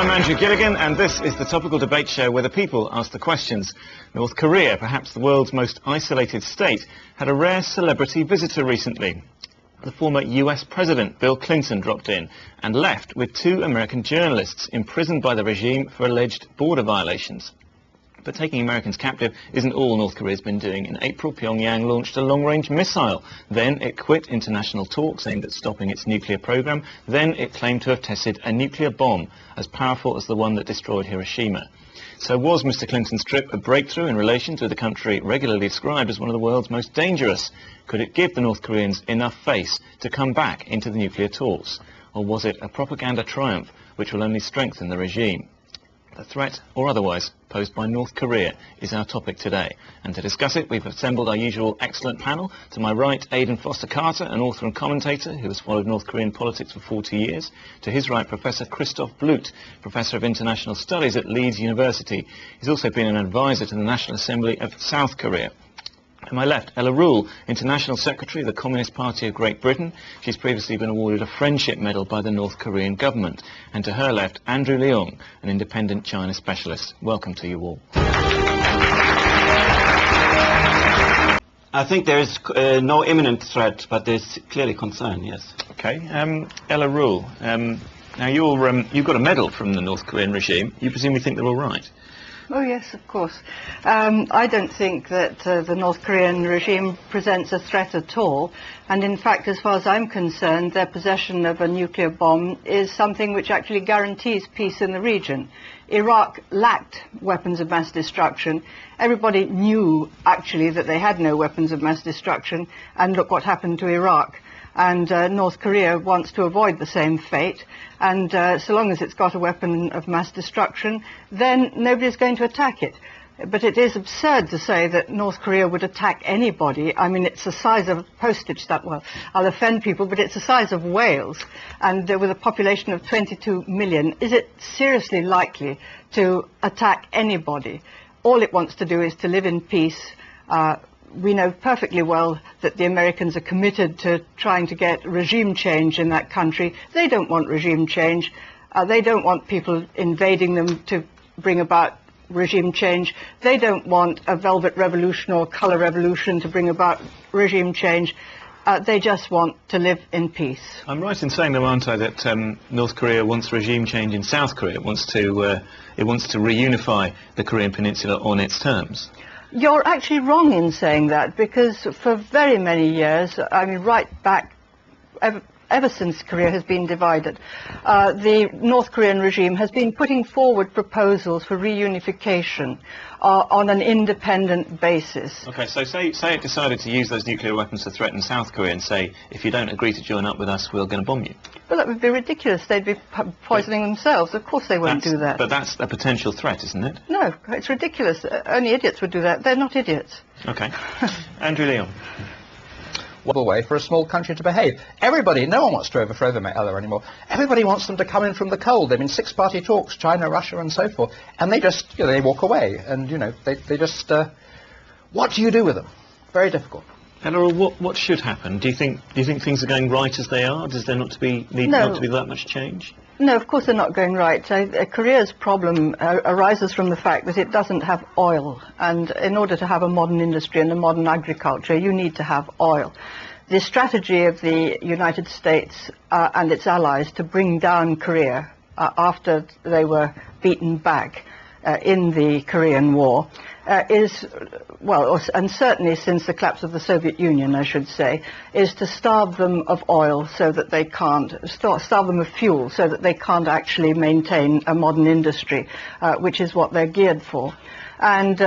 I'm Andrew Guilligan, and this is the topical debate show where the people ask the questions. North Korea, perhaps the world's most isolated state, had a rare celebrity visitor recently. The former US President Bill Clinton dropped in and left with 2 American journalists imprisoned by the regime for alleged border violations. But taking Americans captive isn't all North Korea's been doing. In April, Pyongyang launched a long-range missile. Then it quit international talks aimed at stopping its nuclear program. Then it claimed to have tested a nuclear bomb as powerful as the one that destroyed Hiroshima. So was Mr. Clinton's trip a breakthrough in relations with a country regularly described as one of the world's most dangerous? Could it give the North Koreans enough face to come back into the nuclear talks? Or was it a propaganda triumph which will only strengthen the regime? The threat, or otherwise, posed by North Korea is our topic today. And to discuss it, we've assembled our usual excellent panel. To my right, Aidan Foster Carter, an author and commentator who has followed North Korean politics for 40 years. To his right, Professor Christoph Blut, Professor of International Studies at Leeds University. He's also been an advisor to the National Assembly of South Korea. To my left, Ella Rule, International Secretary of the Communist Party of Great Britain. She's previously been awarded a Friendship Medal by the North Korean government. And to her left, Andrew Leong, an independent China specialist. Welcome to you all. I think there is no imminent threat, but there's clearly concern, yes. Okay. Ella Rule, now you've got a medal from the North Korean regime. You presumably think they're all right? Oh yes, of course. I don't think that the North Korean regime presents a threat at all, and in fact, as far as I'm concerned, their possession of a nuclear bomb is something which actually guarantees peace in the region. Iraq lacked weapons of mass destruction. Everybody knew actually that they had no weapons of mass destruction, and look what happened to Iraq. And North Korea wants to avoid the same fate, and so long as it's got a weapon of mass destruction, then nobody's going to attack it. But it is absurd to say that North Korea would attack anybody. I mean, it's the size of a postage stamp. Well, I'll offend people, but it's the size of Wales, and with a population of 22 million, is it seriously likely to attack anybody? All it wants to do is to live in peace. We know perfectly well that the Americans are committed to trying to get regime change in that country. They don't want regime change. They don't want people invading them to bring about regime change. They don't want a velvet revolution or colour revolution to bring about regime change. They just want to live in peace. I'm right in saying, though, aren't I, that North Korea wants regime change in South Korea. It wants to reunify the Korean peninsula on its terms. You're actually wrong in saying that, because for very many years, I mean right back, ever since Korea has been divided, the North Korean regime has been putting forward proposals for reunification on an independent basis. Okay, so say it decided to use those nuclear weapons to threaten South Korea and say, if you don't agree to join up with us, we're going to bomb you. Well, that would be ridiculous. They'd be poisoning themselves. Of course they won't do that. But that's a potential threat, isn't it? No, it's ridiculous. Only idiots would do that. They're not idiots. Okay. Andrew Leong. Way for a small country to behave. Everybody, no one wants to overthrow them anymore. Everybody wants them to come in from the cold. They're in 6-party talks, China, Russia, and so forth, and they just, they walk away, and they just. What do you do with them? Very difficult. Ella, what should happen? Do you think things are going right as they are? Does there not to be not to be that much change? No, of course they're not going right. Korea's problem arises from the fact that it doesn't have oil, and in order to have a modern industry and a modern agriculture, you need to have oil. The strategy of the United States and its allies to bring down Korea after they were beaten back in the Korean War is, well, and certainly since the collapse of the Soviet Union, I should say, is to starve them of oil so that they can't, starve them of fuel so that they can't actually maintain a modern industry, which is what they're geared for. And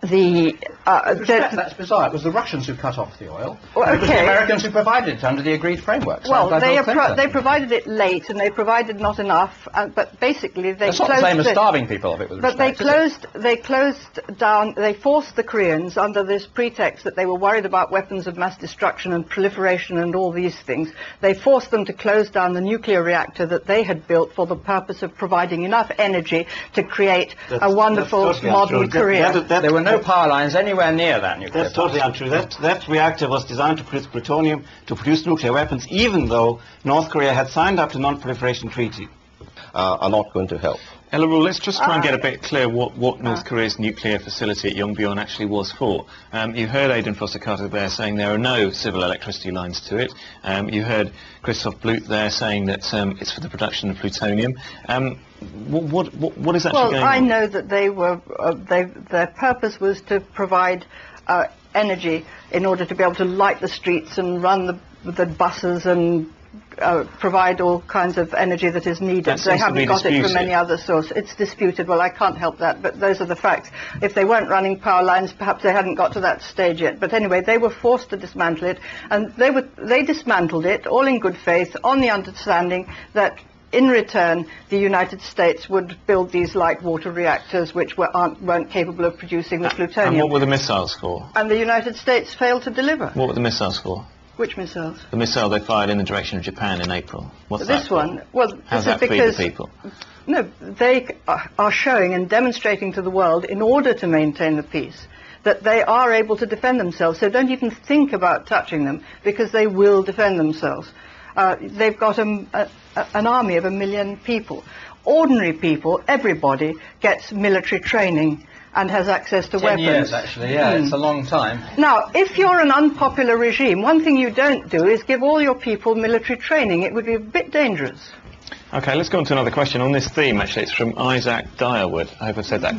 that's bizarre. It was the Russians who cut off the oil. Well, okay. It was the Americans who provided it under the agreed framework. Well, they provided it late, and they provided not enough. But basically, they It's not the same as starving people of it. With but respect, they closed down. They forced the Koreans under this pretext that they were worried about weapons of mass destruction and proliferation and all these things. They forced them to close down the nuclear reactor that they had built for the purpose of providing enough energy to create a wonderful modern Korea. There were no power lines anywhere near that nuclear. That's totally untrue. That reactor was designed to produce plutonium, to produce nuclear weapons, even though North Korea had signed up to non-proliferation treaty. are not going to help. Ella Rule, let's just try and get a bit clear what North Korea's nuclear facility at Yongbyon actually was for. You heard Aidan Foster-Carter there saying there are no civil electricity lines to it. You heard Christoph Bluth there saying that it's for the production of plutonium. What is actually going on? Well, I know that their purpose was to provide energy in order to be able to light the streets and run the buses and provide all kinds of energy that is needed. They haven't got it from any other source. It's disputed. Well, I can't help that, but those are the facts. If they weren't running power lines, perhaps they hadn't got to that stage yet. But anyway, they were forced to dismantle it, and they dismantled it all in good faith on the understanding that in return, the United States would build these light water reactors which weren't capable of producing the plutonium. And what were the missiles for? And the United States failed to deliver. What were the missiles for? Which missiles? The missile they fired in the direction of Japan in April. What's this that one? for? Well, how's this that is feed because the people? No, they are showing and demonstrating to the world, in order to maintain the peace, that they are able to defend themselves. So don't even think about touching them, because they will defend themselves. They've got an army of 1 million people. Ordinary people, everybody, gets military training and has access to 10 weapons. years, actually, yeah, it's a long time. Now, if you're an unpopular regime, one thing you don't do is give all your people military training. It would be a bit dangerous. OK, let's go on to another question on this theme, actually. It's from Isaac Dyerwood. I hope I've said that correctly.